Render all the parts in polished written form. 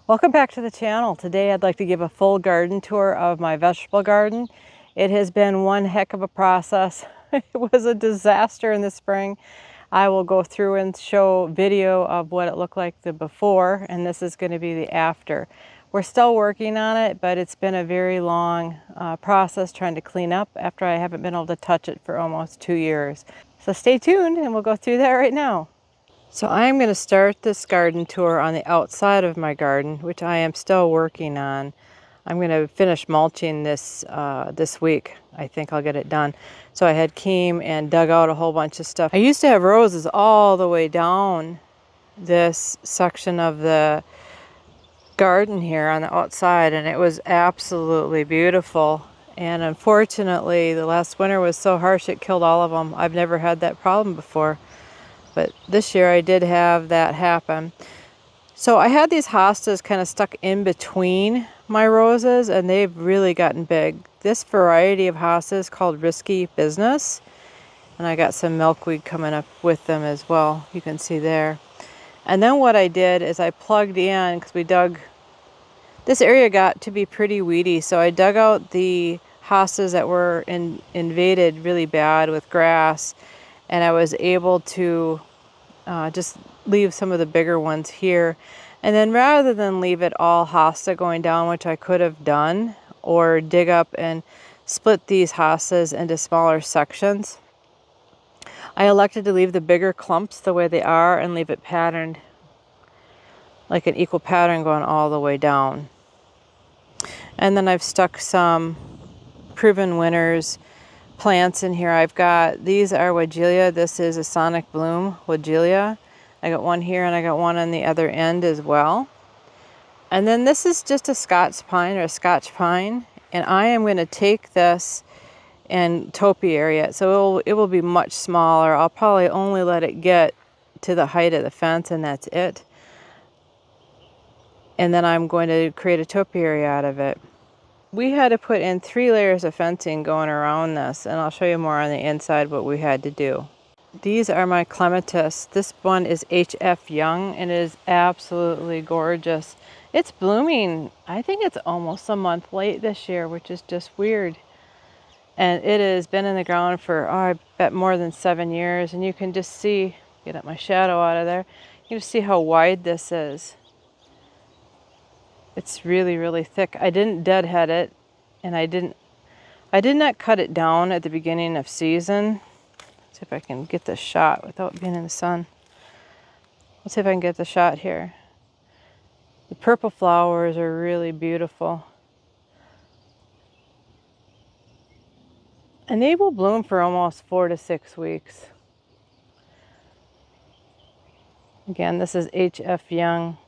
Welcome back to the channel. Today I'd like to give a full garden tour of my vegetable garden. It has been one heck of a process. It was a disaster in the spring. I will go through and show video of what it looked like the before, and this is going to be the after. We're still working on it, but it's been a very long process trying to clean up after I haven't been able to touch it for almost 2 years. So stay tuned and we'll go through that right now. So I'm going to start this garden tour on the outside of my garden, which I am still working on. I'm going to finish mulching this this week. I think I'll get it done. So I had came and dug out a whole bunch of stuff. I used to have roses all the way down this section of the garden here on the outside, and it was absolutely beautiful. And unfortunately, the last winter was so harsh it killed all of them. I've never had that problem before. But this year I did have that happen. So I had these hostas kind of stuck in between my roses, and they've really gotten big. This variety of hostas is called Risky Business, and I got some milkweed coming up with them as well. You can see there. And then what I did is I plugged in, because we dug, this area got to be pretty weedy, so I dug out the hostas that were invaded really bad with grass, and I was able to just leave some of the bigger ones here. And then rather than leave it all hosta going down, which I could have done, or dig up and split these hostas into smaller sections, I elected to leave the bigger clumps the way they are and leave it patterned, like an equal pattern going all the way down. And then I've stuck some Proven Winners plants in here. I've got, these are Weigela. This is a Sonic Bloom Weigela. I got one here and I got one on the other end as well. And then this is just a Scotch pine or a Scotch pine. And I am going to take this and topiary it. So it will be much smaller. I'll probably only let it get to the height of the fence and that's it. And then I'm going to create a topiary out of it. We had to put in 3 layers of fencing going around this, and I'll show you more on the inside what we had to do. These are my clematis. This one is HF Young, and it is absolutely gorgeous. It's blooming, I think it's almost a month late this year, which is just weird. And it has been in the ground for, I bet more than 7 years, and you can just see, get up my shadow out of there, you can just see how wide this is. It's really, really thick. I didn't deadhead it, and I did not cut it down at the beginning of season. Let's see if I can get this shot without being in the sun. Let's see if I can get the shot here. The purple flowers are really beautiful. And they will bloom for almost 4 to 6 weeks. Again, this is HF Young.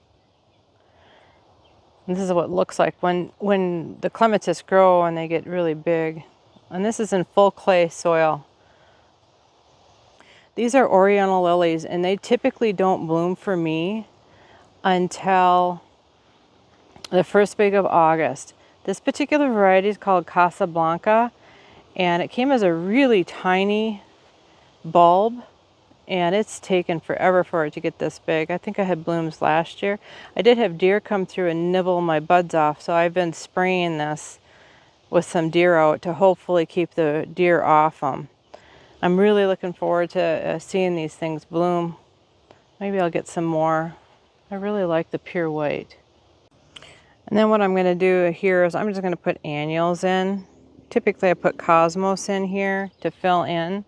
And this is what it looks like when the clematis grow and they get really big. And this is in full clay soil. These are Oriental lilies, and they typically don't bloom for me until the first week of August. This particular variety is called Casablanca, and it came as a really tiny bulb. And it's taken forever for it to get this big. I think I had blooms last year. I did have deer come through and nibble my buds off, so I've been spraying this with some deer out to hopefully keep the deer off them. I'm really looking forward to seeing these things bloom. Maybe I'll get some more. I really like the pure white. And then what I'm going to do here is I'm just going to put annuals in. Typically I put cosmos in here to fill in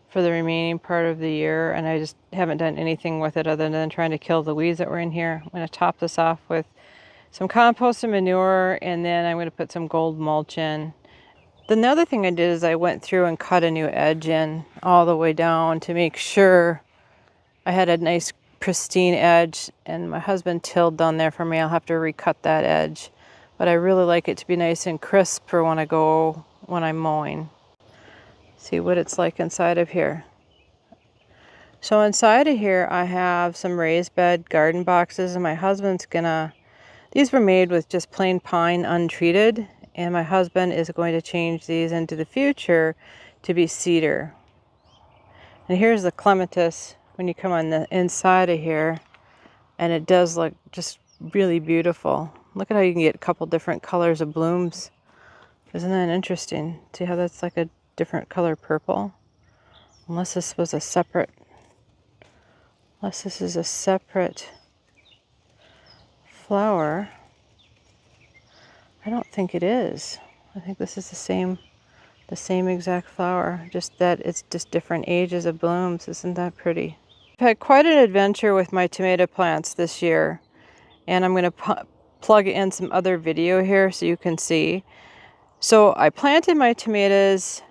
for the remaining part of the year, and I just haven't done anything with it other than trying to kill the weeds that were in here. I'm going to top this off with some compost and manure, and then I'm going to put some gold mulch in. Then the other thing I did is I went through and cut a new edge in all the way down to make sure I had a nice pristine edge, and my husband tilled down there for me. I'll have to recut that edge, but I really like it to be nice and crisp for when I'm mowing. See what it's like inside of here. So inside of here I have some raised bed garden boxes, and my husband's these were made with just plain pine untreated, and my husband is going to change these into the future to be cedar. And here's the clematis when you come on the inside of here, and it does look just really beautiful. Look at how you can get a couple different colors of blooms. Isn't that interesting? See how that's like a different color purple? Unless this was a separate, unless this is a separate flower. I don't think it is. I think this is the same exact flower, just that it's just different ages of blooms. Isn't that pretty? I've had quite an adventure with my tomato plants this year, and I'm going to plug in some other video here so you can see. So I planted my tomatoes.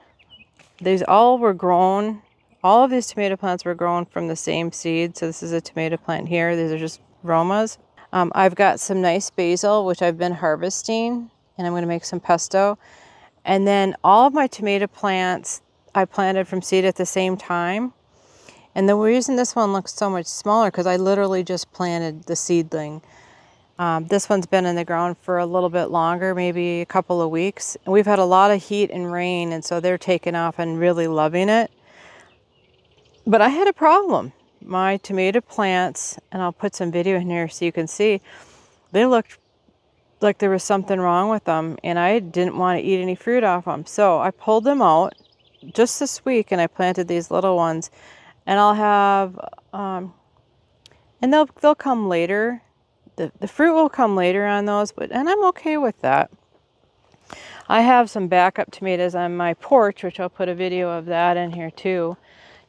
These all were grown. All of these tomato plants were grown from the same seed. So this is a tomato plant here. These are just Romas. I've got some nice basil, which I've been harvesting, and I'm going to make some pesto. And then all of my tomato plants I planted from seed at the same time. And the reason this one looks so much smaller, because I literally just planted the seedling. This one's been in the ground for a little bit longer, maybe a couple of weeks. And we've had a lot of heat and rain, and so they're taking off and really loving it. But I had a problem. My tomato plants, and I'll put some video in here so you can see, they looked like there was something wrong with them, and I didn't want to eat any fruit off them. So I pulled them out just this week, and I planted these little ones, and I'll have, and they'll come later. The fruit will come later on those, and I'm okay with that. I have some backup tomatoes on my porch, which I'll put a video of that in here too,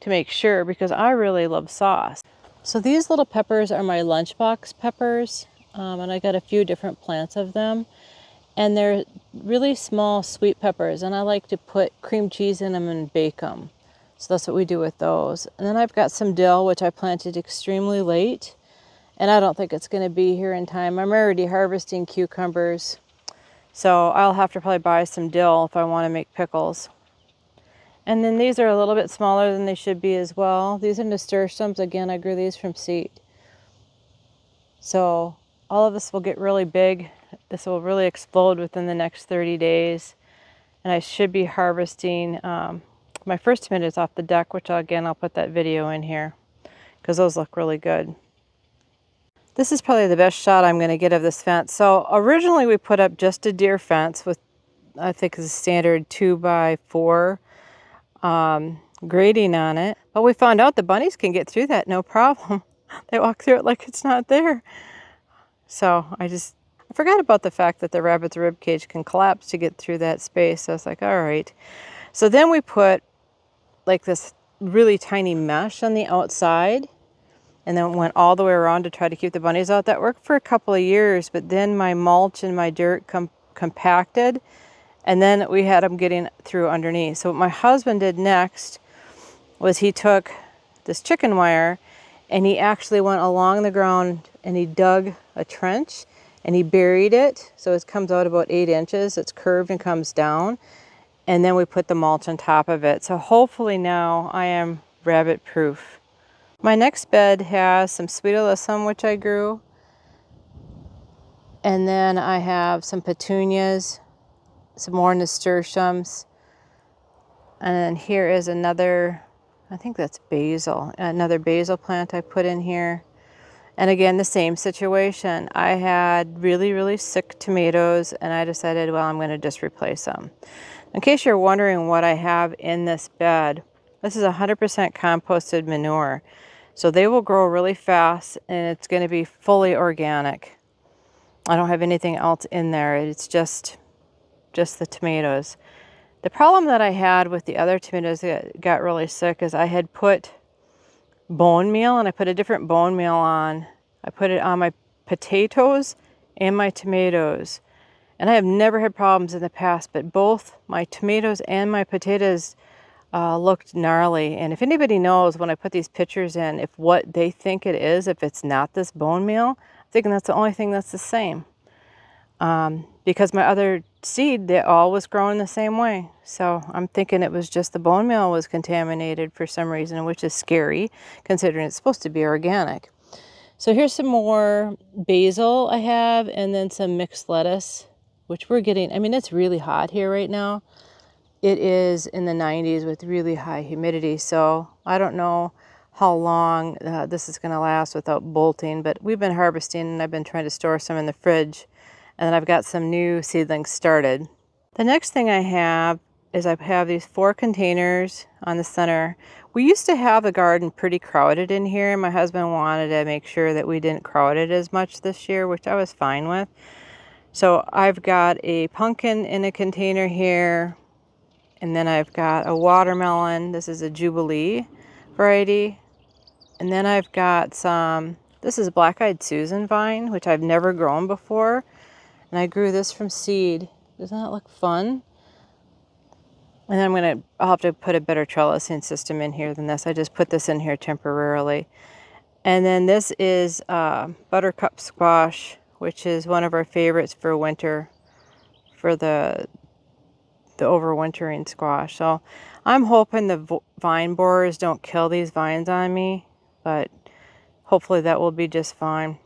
to make sure, because I really love sauce. So these little peppers are my lunchbox peppers, and I got a few different plants of them, and they're really small sweet peppers, and I like to put cream cheese in them and bake them. So that's what we do with those. And then I've got some dill, which I planted extremely late, and I don't think it's going to be here in time. I'm already harvesting cucumbers, so I'll have to probably buy some dill if I want to make pickles. And then these are a little bit smaller than they should be as well. These are nasturtiums. Again, I grew these from seed. So all of this will get really big. This will really explode within the next 30 days. And I should be harvesting my first tomatoes off the deck, which I'll put that video in here because those look really good. This is probably the best shot I'm going to get of this fence. So originally we put up just a deer fence with, I think, a standard 2x4 grading on it. But we found out the bunnies can get through that no problem. They walk through it like it's not there. So I forgot about the fact that the rabbit's rib cage can collapse to get through that space. So I was like, all right. So then we put like this really tiny mesh on the outside, and then went all the way around to try to keep the bunnies out. That worked for a couple of years, but then my mulch and my dirt compacted, and then we had them getting through underneath. So what my husband did next was he took this chicken wire and he actually went along the ground and he dug a trench and he buried it. So it comes out about 8 inches. It's curved and comes down. And then we put the mulch on top of it. So hopefully now I am rabbit proof. My next bed has some sweet alyssum, which I grew. And then I have some petunias, some more nasturtiums. And then here is another, I think that's basil, another basil plant I put in here. And again, the same situation. I had really, really sick tomatoes, and I decided, well, I'm going to just replace them. In case you're wondering what I have in this bed, this is 100% composted manure. So they will grow really fast, and it's going to be fully organic. I don't have anything else in there. It's just the tomatoes. The problem that I had with the other tomatoes that got really sick is I had put bone meal, and I put a different bone meal on. I put it on my potatoes and my tomatoes. And I have never had problems in the past, but both my tomatoes and my potatoes looked gnarly. And if anybody knows, when I put these pictures in, if what they think it is, if it's not this bone meal, I'm thinking that's the only thing that's the same. Because my other seed, they all was growing the same way. So I'm thinking it was just the bone meal was contaminated for some reason, which is scary considering it's supposed to be organic. So here's some more basil I have, and then some mixed lettuce, which we're getting. I mean, it's really hot here right now. It is in the 90s with really high humidity. So I don't know how long this is going to last without bolting, but we've been harvesting and I've been trying to store some in the fridge, and then I've got some new seedlings started. The next thing I have is I have these 4 containers on the center. We used to have the garden pretty crowded in here, and my husband wanted to make sure that we didn't crowd it as much this year, which I was fine with. So I've got a pumpkin in a container here, and then I've got a watermelon. This is a Jubilee variety. And then I've got some, this is Black-Eyed Susan vine, which I've never grown before. And I grew this from seed. Doesn't that look fun? And then I'll have to put a better trellising system in here than this. I just put this in here temporarily. And then this is buttercup squash, which is one of our favorites for winter, for the overwintering squash. So I'm hoping the vine borers don't kill these vines on me, but hopefully that will be just fine.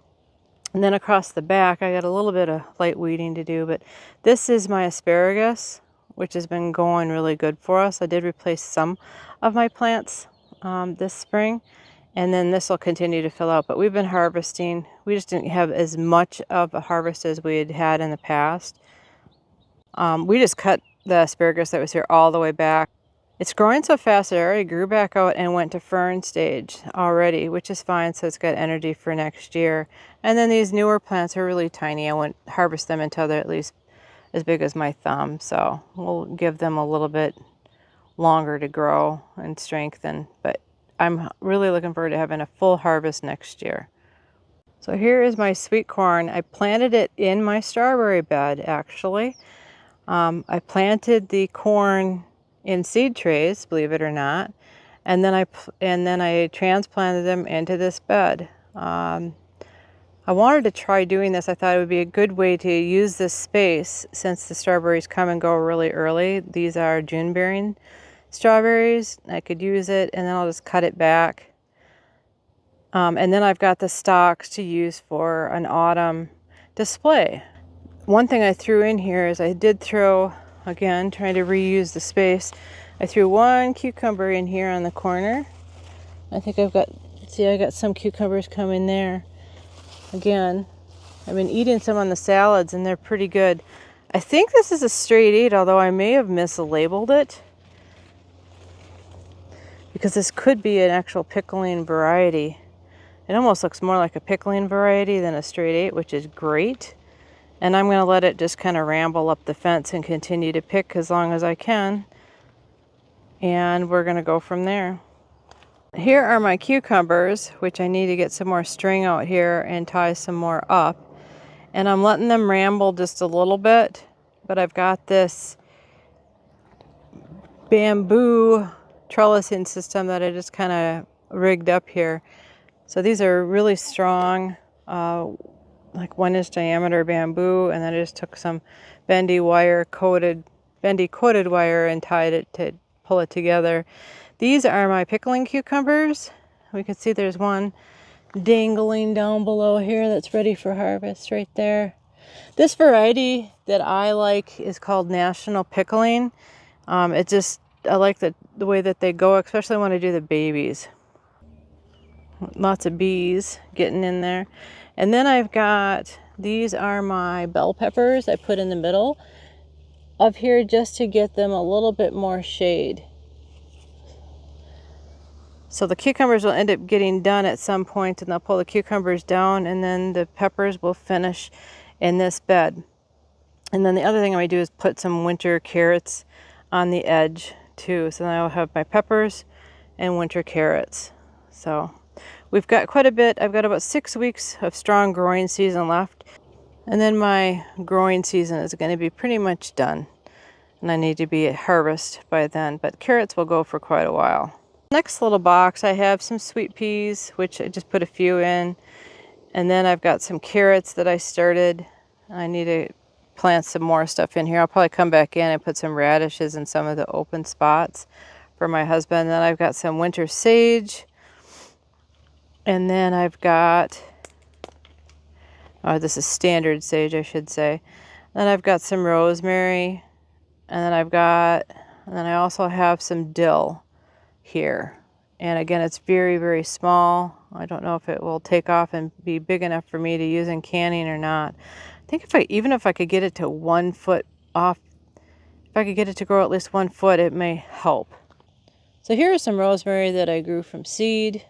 And then across the back, I got a little bit of light weeding to do, but this is my asparagus, which has been going really good for us. I did replace some of my plants this spring, and then this will continue to fill out. But we've been harvesting. We just didn't have as much of a harvest as we had had in the past. We just cut the asparagus that was here all the way back. It's growing so fast it already grew back out and went to fern stage already, which is fine, so it's got energy for next year. And then these newer plants are really tiny. I won't harvest them until they're at least as big as my thumb, so we'll give them a little bit longer to grow and strengthen. But I'm really looking forward to having a full harvest next year. So here is my sweet corn. I planted it in my strawberry bed, actually. I planted the corn in seed trays, believe it or not, and then I transplanted them into this bed. I wanted to try doing this. I thought it would be a good way to use this space since the strawberries come and go really early. These are June bearing strawberries. I could use it, and then I'll just cut it back. And then I've got the stalks to use for an autumn display. One thing I threw in here is I did throw, again, trying to reuse the space, I threw 1 cucumber in here on the corner. I think I got some cucumbers coming there. Again, I've been eating some on the salads and they're pretty good. I think this is a straight 8, although I may have mislabeled it, because this could be an actual pickling variety. It almost looks more like a pickling variety than a straight 8, which is great. And I'm going to let it just kind of ramble up the fence and continue to pick as long as I can. And we're going to go from there. Here are my cucumbers, which I need to get some more string out here and tie some more up. And I'm letting them ramble just a little bit. But I've got this bamboo trellising system that I just kind of rigged up here. So these are really strong, like 1-inch diameter bamboo, and then I just took some bendy coated wire and tied it to pull it together. These are my pickling cucumbers. We can see there's one dangling down below here that's ready for harvest right there. This variety that I like is called National Pickling. I like the way that they go, especially when I do the babies. Lots of bees getting in there. And then I've got, these are my bell peppers I put in the middle of here just to get them a little bit more shade. So the cucumbers will end up getting done at some point, and they'll pull the cucumbers down, and then the peppers will finish in this bed. And then the other thing I might do is put some winter carrots on the edge too. So then I'll have my peppers and winter carrots. So we've got quite a bit. I've got about 6 weeks of strong growing season left. And then my growing season is going to be pretty much done. And I need to be at harvest by then. But carrots will go for quite a while. Next little box, I have some sweet peas, which I just put a few in. And then I've got some carrots that I started. I need to plant some more stuff in here. I'll probably come back in and put some radishes in some of the open spots for my husband. And then I've got some winter sage. And then I've got, this is standard sage, I should say. Then I've got some rosemary. And then I also have some dill here. And again, it's very, very small. I don't know if it will take off and be big enough for me to use in canning or not. I think even if I could get it to 1 foot off, if I could get it to grow at least 1 foot, it may help. So here is some rosemary that I grew from seed.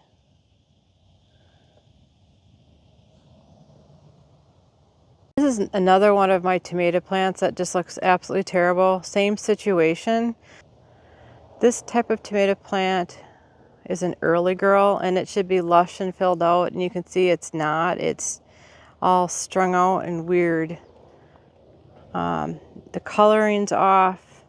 This is another one of my tomato plants that just looks absolutely terrible. Same situation. This type of tomato plant is an early girl and it should be lush and filled out, and you can see it's not. It's all strung out and weird. The coloring's off.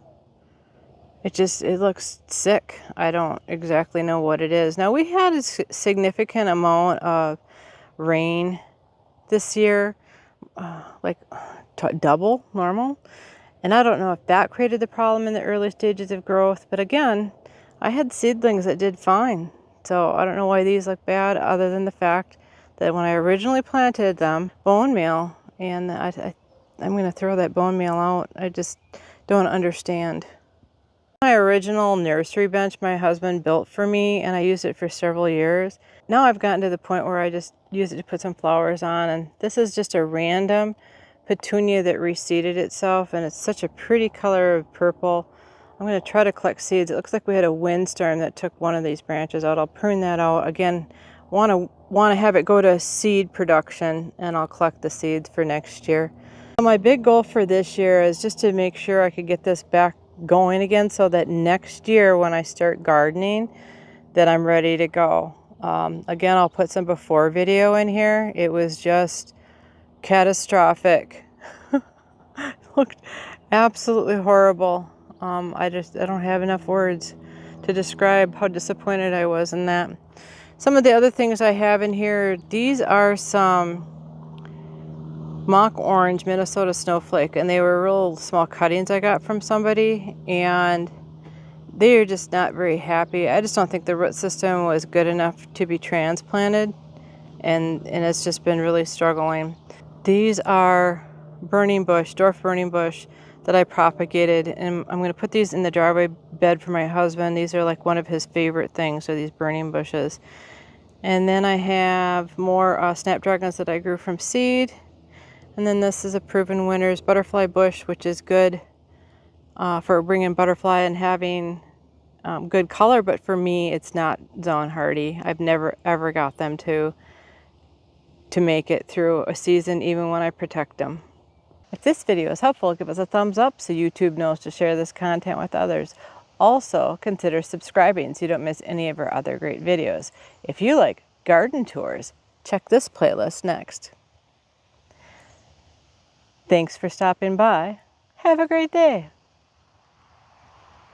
It looks sick. I don't exactly know what it is. Now, we had a significant amount of rain this year, like double normal. And I don't know if that created the problem in the early stages of growth. But again, I had seedlings that did fine. So I don't know why these look bad, other than the fact that when I originally planted them, bone meal, and I'm going to throw that bone meal out. I just don't understand. My original nursery bench my husband built for me, and I used it for several years. Now I've gotten to the point where I just use it to put some flowers on, and this is just a random petunia that reseeded itself, and it's such a pretty color of purple. I'm going to try to collect seeds. It looks like we had a windstorm that took one of these branches out. I'll prune that out. Again, want to have it go to seed production, and I'll collect the seeds for next year. So my big goal for this year is just to make sure I could get this back going again, so that next year when I start gardening, that I'm ready to go. Again, I'll put some before video in here. It was just catastrophic. It looked absolutely horrible. I don't have enough words to describe how disappointed I was in that. Some of the other things I have in here, these are some mock orange Minnesota snowflake, and they were real small cuttings I got from somebody, and they are just not very happy. I just don't think the root system was good enough to be transplanted, and it's just been really struggling. These are burning bush, dwarf burning bush, that I propagated, and I'm going to put these in the driveway bed for my husband. These are like one of his favorite things, are these burning bushes. And then I have more snapdragons that I grew from seed. And then this is a proven winner's butterfly bush, which is good for bringing butterfly and having good color, but for me it's not zone hardy. I've never ever got them to make it through a season, even when I protect them. If this video is helpful, give us a thumbs up so YouTube knows to share this content with others. Also, consider subscribing so you don't miss any of our other great videos. If you like garden tours, check this playlist next. Thanks for stopping by. Have a great day.